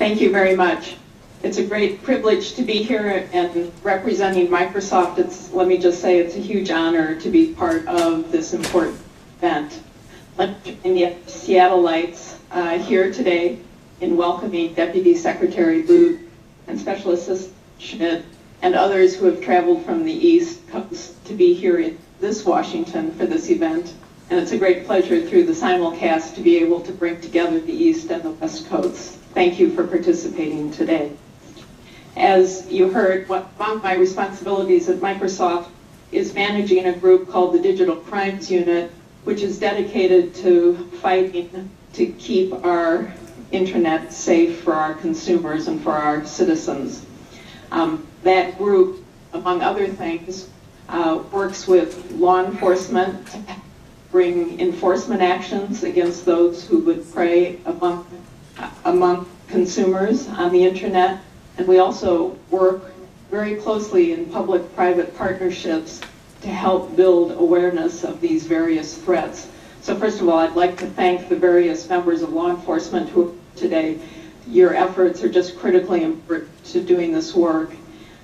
Thank you very much. It's a great privilege to be here and representing Microsoft. Let me just say, it's a huge honor to be part of this important event. Let me join the Seattleites here today in welcoming Deputy Secretary Booth and Special Assistant Schmidt and others who have traveled from the East Coast to be here in this Washington for this event. And it's a great pleasure through the simulcast to be able to bring together the East and the West Coasts. Thank you for participating today. As you heard, among my responsibilities at Microsoft is managing a group called the Digital Crimes Unit, which is dedicated to fighting to keep our internet safe for our consumers and for our citizens. That group, among other things, works with law enforcement to bring enforcement actions against those who would prey among consumers on the internet. And we also work very closely in public-private partnerships to help build awareness of these various threats. So first of all, I'd like to thank the various members of law enforcement who are here today. Your efforts are just critically important to doing this work.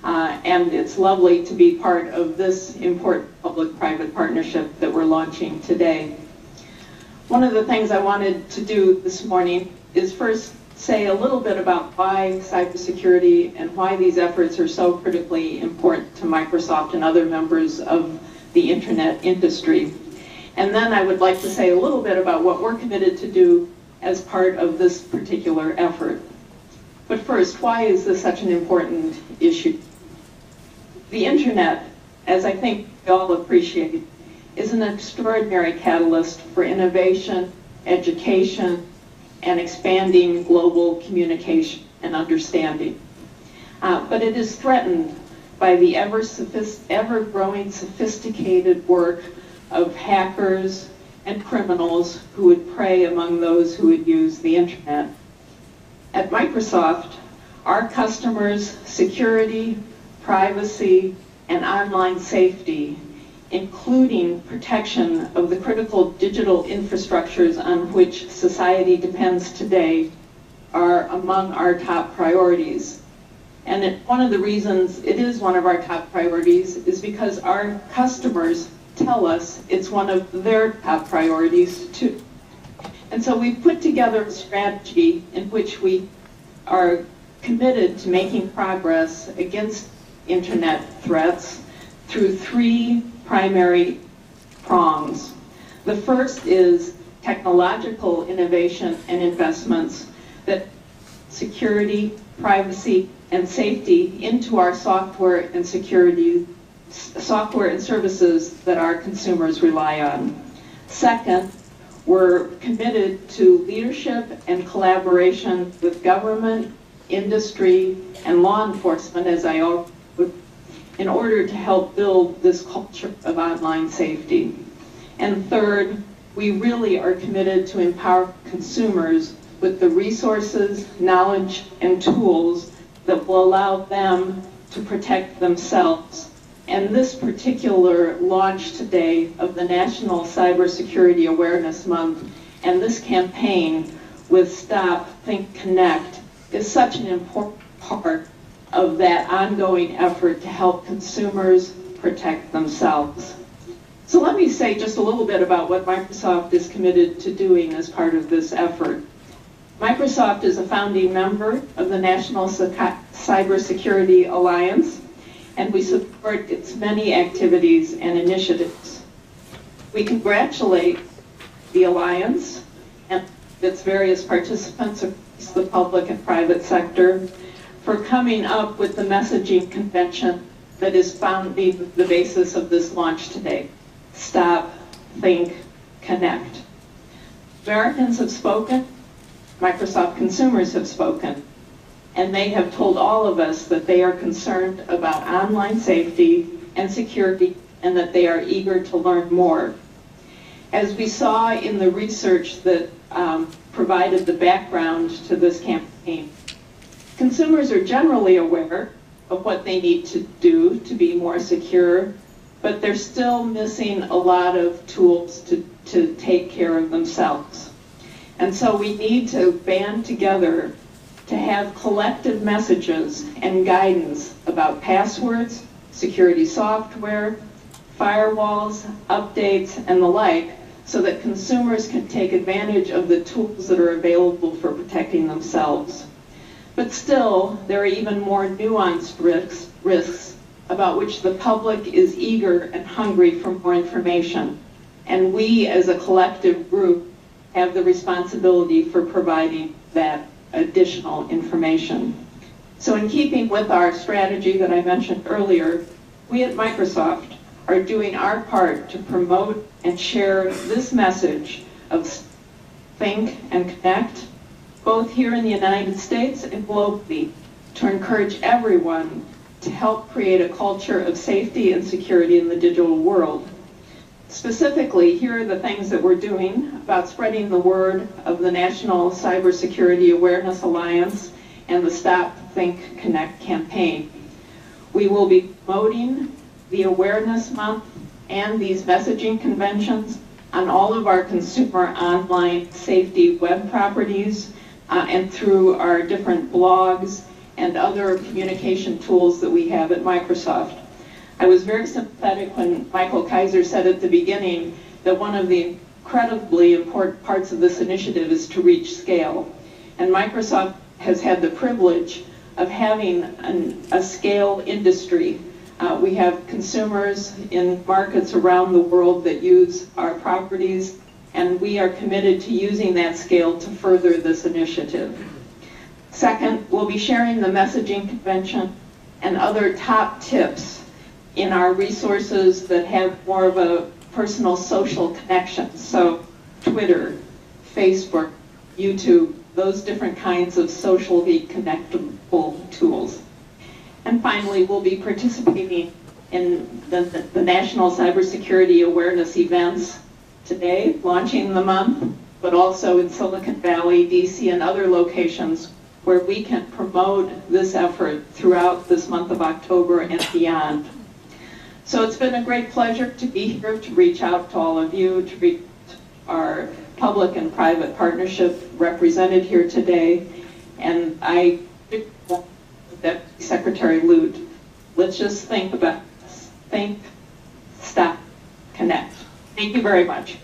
And it's lovely to be part of this important public-private partnership that we're launching today. One of the things I wanted to do this morning is first say a little bit about why cybersecurity and why these efforts are so critically important to Microsoft and other members of the internet industry. And then I would like to say a little bit about what we're committed to do as part of this particular effort. But first, why is this such an important issue? The internet, as I think we all appreciate, is an extraordinary catalyst for innovation, education, and expanding global communication and understanding. But it is threatened by the ever-growing sophisticated work of hackers and criminals who would prey among those who would use the internet. At Microsoft, our customers' security, privacy, and online safety, including protection of the critical digital infrastructures on which society depends today, are among our top priorities. And one of the reasons it is one of our top priorities is because our customers tell us it's one of their top priorities too. And so we've put together a strategy in which we are committed to making progress against internet threats through three primary prongs. The first is technological innovation and investments that security, privacy, and safety into our software and services that our consumers rely on. Second, we're committed to leadership and collaboration with government, industry, and law enforcement, as I already in order to help build this culture of online safety. And third, we really are committed to empower consumers with the resources, knowledge, and tools that will allow them to protect themselves. And this particular launch today of the National Cybersecurity Awareness Month and this campaign with Stop, Think, Connect is such an important part of that ongoing effort to help consumers protect themselves. So let me say just a little bit about what Microsoft is committed to doing as part of this effort. Microsoft is a founding member of the National Cybersecurity Alliance, and we support its many activities and initiatives. We congratulate the Alliance and its various participants across the public and private sector for coming up with the messaging convention that is founding the basis of this launch today. Stop, think, connect. Americans have spoken, Microsoft consumers have spoken, and they have told all of us that they are concerned about online safety and security and that they are eager to learn more. As we saw in the research that provided the background to this campaign, consumers are generally aware of what they need to do to be more secure, but they're still missing a lot of tools to take care of themselves. And so we need to band together to have collective messages and guidance about passwords, security software, firewalls, updates, and the like, so that consumers can take advantage of the tools that are available for protecting themselves. But still, there are even more nuanced risks about which the public is eager and hungry for more information. And we, as a collective group, have the responsibility for providing that additional information. So in keeping with our strategy that I mentioned earlier, we at Microsoft are doing our part to promote and share this message of think and connect, both here in the United States and globally, to encourage everyone to help create a culture of safety and security in the digital world. Specifically, here are the things that we're doing about spreading the word of the National Cybersecurity Awareness Alliance and the Stop, Think, Connect campaign. We will be promoting the Awareness Month and these messaging conventions on all of our consumer online safety web properties and through our different blogs and other communication tools that we have at Microsoft. I was very sympathetic when Michael Kaiser said at the beginning that one of the incredibly important parts of this initiative is to reach scale. And Microsoft has had the privilege of having a scale industry. We have consumers in markets around the world that use our properties, and we are committed to using that scale to further this initiative. Second, we'll be sharing the messaging convention and other top tips in our resources that have more of a personal social connection. So Twitter, Facebook, YouTube, those different kinds of socially connectable tools. And finally, we'll be participating in the National Cybersecurity Awareness events today, launching the month, but also in Silicon Valley, DC, and other locations where we can promote this effort throughout this month of October and beyond. So it's been a great pleasure to be here, to reach out to all of you, to reach our public and private partnership represented here today. And I Deputy Secretary Lute, let's just think about this. Think, stop, connect. Thank you very much.